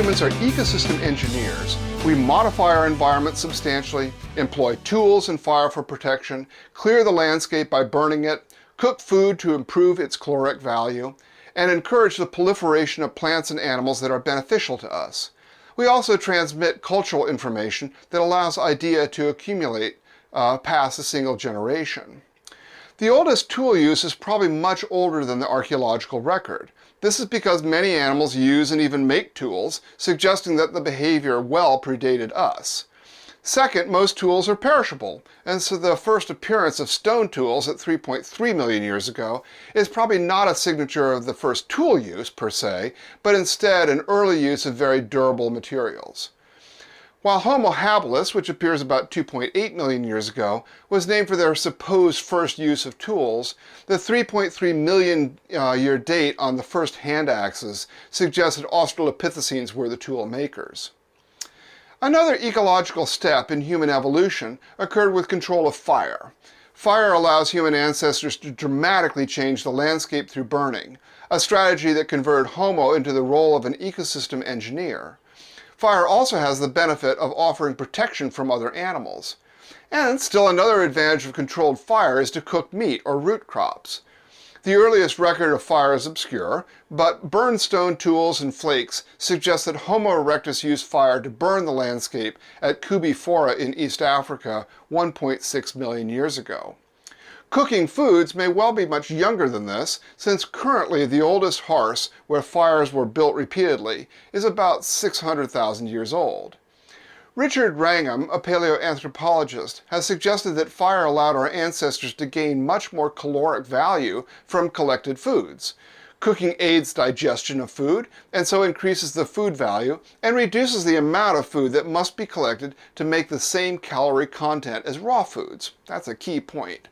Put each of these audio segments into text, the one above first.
humans are ecosystem engineers. We modify our environment substantially, employ tools and fire for protection, clear the landscape by burning it, cook food to improve its caloric value, and encourage the proliferation of plants and animals that are beneficial to us. We also transmit cultural information that allows idea to accumulate past a single generation. The oldest tool use is probably much older than the archaeological record. This is because many animals use and even make tools, suggesting that the behavior well predated us. Second, most tools are perishable, and so the first appearance of stone tools at 3.3 million years ago is probably not a signature of the first tool use per se, but instead an early use of very durable materials. While Homo habilis, which appears about 2.8 million years ago, was named for their supposed first use of tools, the 3.3 million year date on the first hand axes suggests that Australopithecines were the tool makers. Another ecological step in human evolution occurred with control of fire. Fire allows human ancestors to dramatically change the landscape through burning, a strategy that converted Homo into the role of an ecosystem engineer. Fire also has the benefit of offering protection from other animals. And still another advantage of controlled fire is to cook meat or root crops. The earliest record of fire is obscure, but burned stone tools and flakes suggest that Homo erectus used fire to burn the landscape at Kubi Fora in East Africa 1.6 million years ago. Cooking foods may well be much younger than this, since currently the oldest hearths where fires were built repeatedly is about 600,000 years old. Richard Wrangham, a paleoanthropologist, has suggested that fire allowed our ancestors to gain much more caloric value from collected foods. Cooking aids digestion of food, and so increases the food value and reduces the amount of food that must be collected to make the same calorie content as raw foods. That's a key point.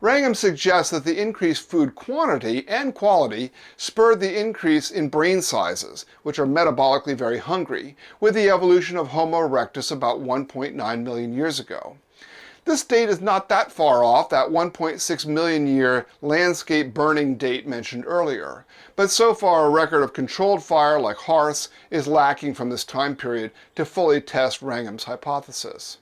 Wrangham suggests that the increased food quantity and quality spurred the increase in brain sizes, which are metabolically very hungry, with the evolution of Homo erectus about 1.9 million years ago. This date is not that far off that 1.6 million year landscape burning date mentioned earlier, but so far a record of controlled fire like hearths is lacking from this time period to fully test Wrangham's hypothesis.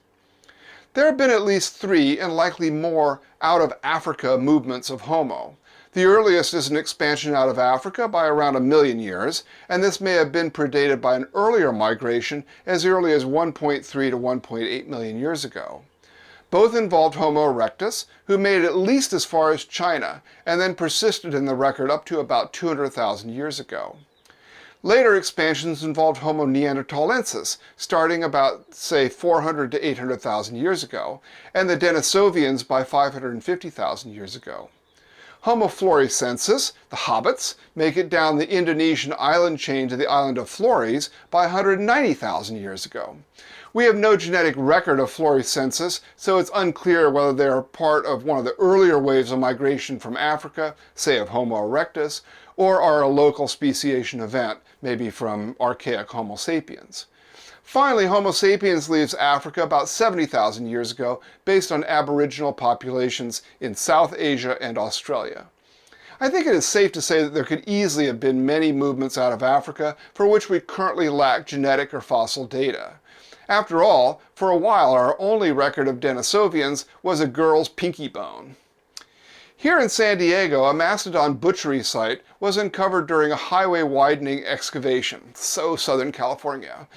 There have been at least 3, and likely more, out of Africa movements of Homo. The earliest is an expansion out of Africa by around 1 million years, and this may have been predated by an earlier migration as early as 1.3 to 1.8 million years ago. Both involved Homo erectus, who made it at least as far as China, and then persisted in the record up to about 200,000 years ago. Later expansions involved Homo neanderthalensis, starting about, say, 400 to 800,000 years ago, and the Denisovians by 550,000 years ago. Homo floresiensis, the hobbits, make it down the Indonesian island chain to the island of Flores by 190,000 years ago. We have no genetic record of floresiensis, so it's unclear whether they are part of one of the earlier waves of migration from Africa, say of Homo erectus, or are a local speciation event, maybe from archaic Homo sapiens. Finally, Homo sapiens leaves Africa about 70,000 years ago based on aboriginal populations in South Asia and Australia. I think it is safe to say that there could easily have been many movements out of Africa for which we currently lack genetic or fossil data. After all, for a while our only record of Denisovians was a girl's pinky bone. Here in San Diego, a mastodon butchery site was uncovered during a highway widening excavation. So Southern California.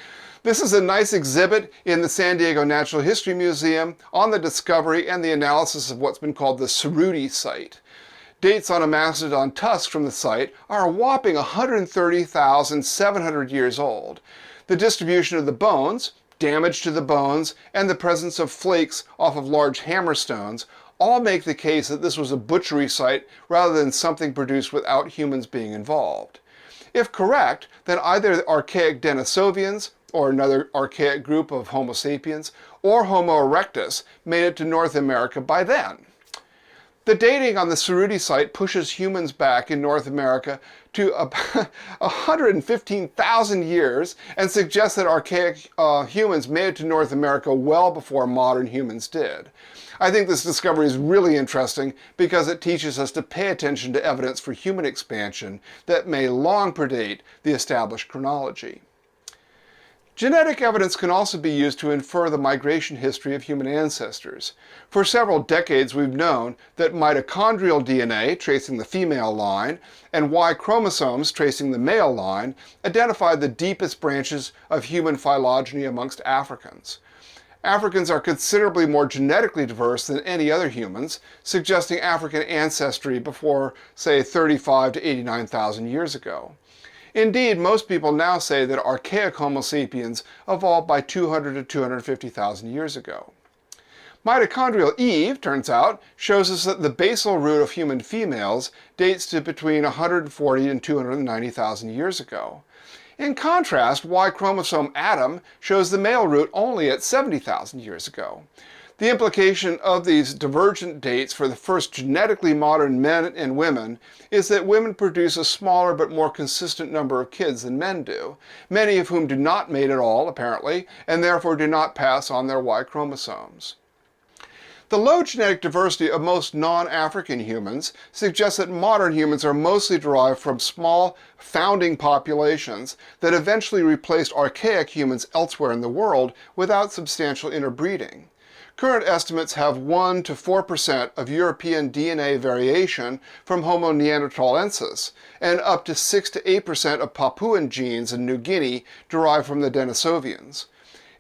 This is a nice exhibit in the San Diego Natural History Museum on the discovery and the analysis of what's been called the Cerruti site. Dates on a mastodon tusk from the site are a whopping 130,700 years old. The distribution of the bones, damage to the bones, and the presence of flakes off of large hammerstones all make the case that this was a butchery site rather than something produced without humans being involved. If correct, then either the archaic Denisovians, or another archaic group of Homo sapiens, or Homo erectus made it to North America by then. The dating on the Cerruti site pushes humans back in North America to about 115,000 years and suggests that archaic humans made it to North America well before modern humans did. I think this discovery is really interesting because it teaches us to pay attention to evidence for human expansion that may long predate the established chronology. Genetic evidence can also be used to infer the migration history of human ancestors. For several decades, we've known that mitochondrial DNA, tracing the female line, and Y chromosomes, tracing the male line, identify the deepest branches of human phylogeny amongst Africans. Africans are considerably more genetically diverse than any other humans, suggesting African ancestry before, say, 35 to 89,000 years ago. Indeed, most people now say that archaic Homo sapiens evolved by 200 to 250,000 years ago. Mitochondrial Eve, turns out, shows us that the basal root of human females dates to between 140 and 290,000 years ago. In contrast, Y chromosome Adam shows the male root only at 70,000 years ago. The implication of these divergent dates for the first genetically modern men and women is that women produce a smaller but more consistent number of kids than men do, many of whom do not mate at all, apparently, and therefore do not pass on their Y chromosomes. The low genetic diversity of most non-African humans suggests that modern humans are mostly derived from small, founding populations that eventually replaced archaic humans elsewhere in the world without substantial interbreeding. Current estimates have 1 to 4% of European DNA variation from Homo neanderthalensis, and up to 6 to 8% of Papuan genes in New Guinea derive from the Denisovians.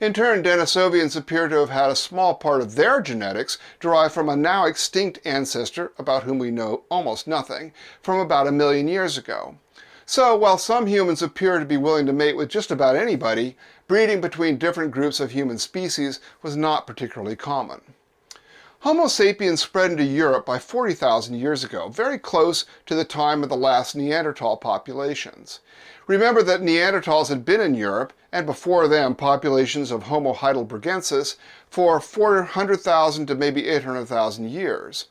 In turn, Denisovians appear to have had a small part of their genetics derived from a now extinct ancestor, about whom we know almost nothing, from about 1 million years ago. So, while some humans appear to be willing to mate with just about anybody, breeding between different groups of human species was not particularly common. Homo sapiens spread into Europe by 40,000 years ago, very close to the time of the last Neanderthal populations. Remember that Neanderthals had been in Europe, and before them populations of Homo heidelbergensis, for 400,000 to maybe 800,000 years.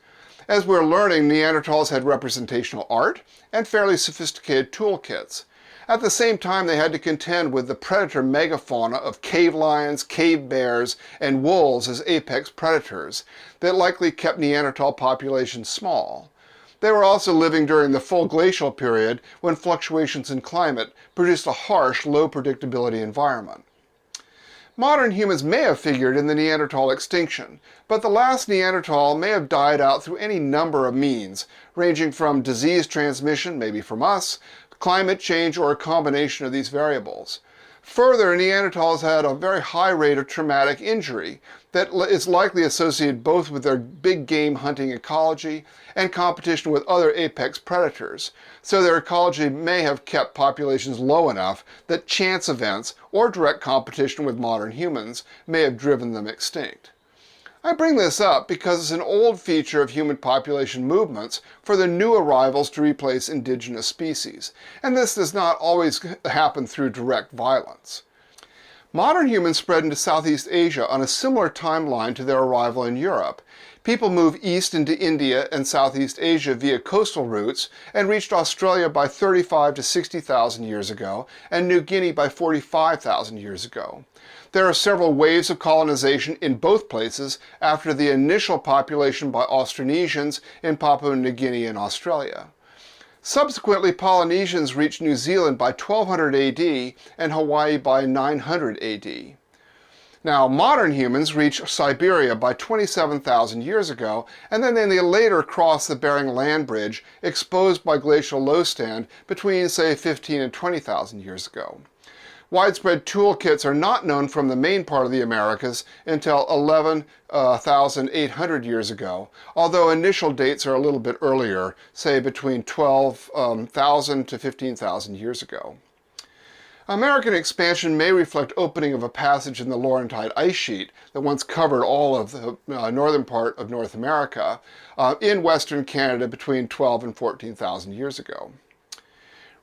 As we're learning, Neanderthals had representational art and fairly sophisticated toolkits. At the same time, they had to contend with the predator megafauna of cave lions, cave bears, and wolves as apex predators that likely kept Neanderthal populations small. They were also living during the full glacial period when fluctuations in climate produced a harsh, low predictability environment. Modern humans may have figured in the Neanderthal extinction, but the last Neanderthal may have died out through any number of means, ranging from disease transmission, maybe from us, climate change, or a combination of these variables. Further, Neanderthals had a very high rate of traumatic injury that is likely associated both with their big game hunting ecology and competition with other apex predators, so their ecology may have kept populations low enough that chance events or direct competition with modern humans may have driven them extinct. I bring this up because it's an old feature of human population movements for the new arrivals to replace indigenous species, and this does not always happen through direct violence. Modern humans spread into Southeast Asia on a similar timeline to their arrival in Europe. People moved east into India and Southeast Asia via coastal routes and reached Australia by 35 to 60,000 years ago and New Guinea by 45,000 years ago. There are several waves of colonization in both places after the initial population by Austronesians in Papua New Guinea and Australia. Subsequently, Polynesians reached New Zealand by 1200 AD and Hawaii by 900 AD. Now, modern humans reached Siberia by 27,000 years ago, and then they later crossed the Bering Land Bridge, exposed by glacial low stand, between, say, 15 and 20,000 years ago. Widespread toolkits are not known from the main part of the Americas until 11,800 years ago, although initial dates are a little bit earlier, say between 12,000 to 15,000 years ago. American expansion may reflect opening of a passage in the Laurentide ice sheet that once covered all of the northern part of North America in western Canada between 12 and 14,000 years ago.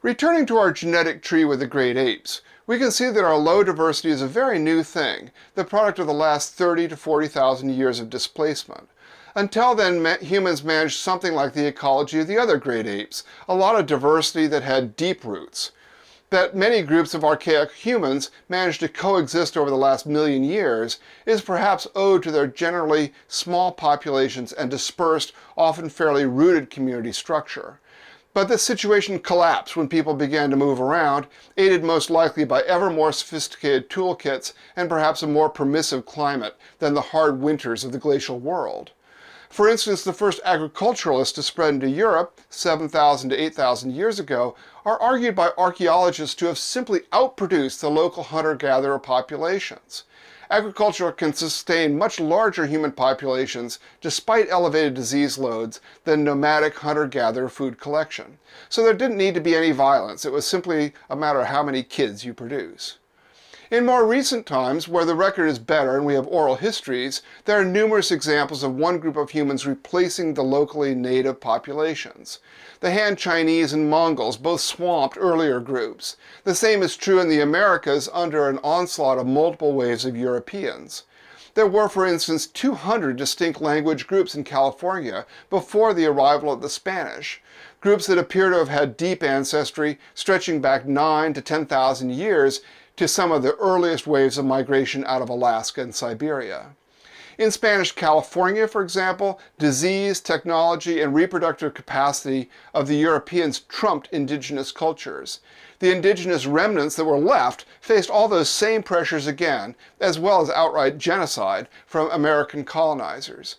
Returning to our genetic tree with the great apes, we can see that our low diversity is a very new thing, the product of the last 30 to 40,000 years of displacement. Until then, humans managed something like the ecology of the other great apes, a lot of diversity that had deep roots. That many groups of archaic humans managed to coexist over the last million years is perhaps owed to their generally small populations and dispersed, often fairly rooted community structure. But this situation collapsed when people began to move around, aided most likely by ever more sophisticated toolkits and perhaps a more permissive climate than the hard winters of the glacial world. For instance, the first agriculturalists to spread into Europe 7,000 to 8,000 years ago are argued by archaeologists to have simply outproduced the local hunter-gatherer populations. Agriculture can sustain much larger human populations despite elevated disease loads than nomadic hunter-gatherer food collection. So there didn't need to be any violence. It was simply a matter of how many kids you produce. In more recent times, where the record is better and we have oral histories, there are numerous examples of one group of humans replacing the locally native populations. The Han Chinese and Mongols both swamped earlier groups. The same is true in the Americas under an onslaught of multiple waves of Europeans. There were, for instance, 200 distinct language groups in California before the arrival of the Spanish, groups that appear to have had deep ancestry stretching back 9,000 to 10,000 years to some of the earliest waves of migration out of Alaska and Siberia. In Spanish California, for example, disease, technology, and reproductive capacity of the Europeans trumped indigenous cultures. The indigenous remnants that were left faced all those same pressures again, as well as outright genocide from American colonizers.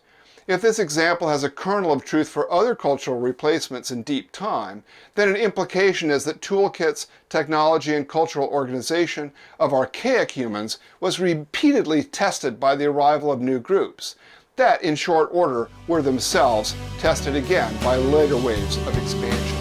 If this example has a kernel of truth for other cultural replacements in deep time, then an implication is that toolkits, technology, and cultural organization of archaic humans was repeatedly tested by the arrival of new groups, that in short order were themselves tested again by later waves of expansion.